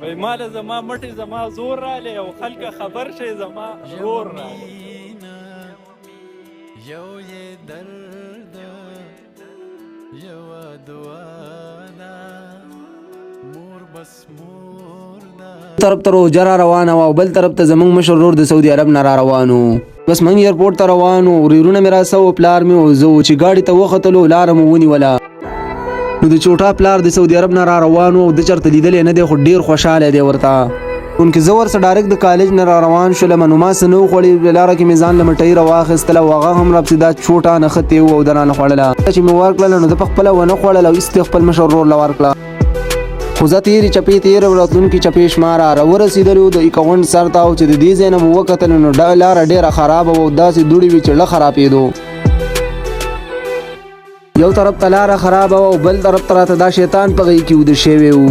وای مال زما مټي زما زور رالی او خلک خبر شي زما رور رالی یو یې درد یو دعا دا مور بس مور دا طرف ته روجه را روانه وه او بل طرف ته زمونږ مشر ورور د سعودي عرب نه را روانو بس موږ ایرپورټ ته روان وو ورېرونه مې راسه و پلار مې و زه و چې ګاډي ته وختلو لاره مو ونیوله نو د چوټا پلار د سعودي عرب نه را روان و د چېرته لیدلی نه دی خو ډېر خوشحاله دی ورته چونکې زه ورسه ډایرکټ د کالج نه را روان شولم نو ما څه نه وخوړې لاره کې مې ځان له مټۍ راواخیستله او هغه هم راپسې دا چوټه نښتې وه او د رانه خوړله چې مې ورکړله نو ده په خپله ونه خوړله او ایستې خپل مشر ورور له ورکړه خو زه تېرې چپې تېره راتلونکي چپې شماره راورسېدلو د ایکه غونډ سر ته او چې د دې ځای نه مو وکتل نو لاره ډېره خرابه وه او داسې دوړې وې چې زړه خرابېدو یو طرف ته لاره خرابه وه او بل طرف ته راته دا شیطان په غۍ کې وده شوی و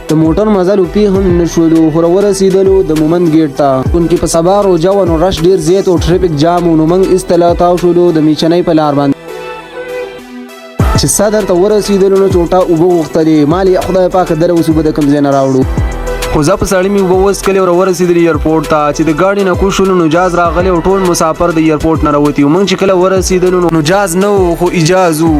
د موټر مزل وپې هم نه شولو خو راورسېدلو د مومند ګیټ ته چونکې په سبا روژه وه نو رش ډېر زیات او ټریفک جام و نو موږ ایستله تاو شولو د میچنۍ په لار باندې چې صدر ته ورسېدلو نو چوټا اوبه غوښتلې ما لې خدای پاکه دره اوس اوبه د کوم ځای نه راوړو خو زه په سړي مې اوبه وڅکلې او راورسېدلې ایرپورټ ته چې د ګاډي نه کوز شولو نو جاز راغلی او ټول مسافر د ایرپورټ نه راوتي وو موږ چې کله ورسېدلو نو جاز نه و خو اجاز و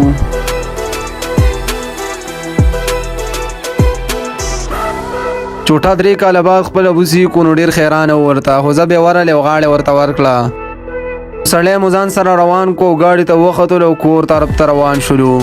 چوټا 3 کاله بعد خپل ابوسي کو نو ډېر خیرانه و ورته خو زه بې ورلې او غاړې ورته ورکړه سړی مو ځان سره روان کو ګاډي ته وختلو او کور طرف ته روان شولو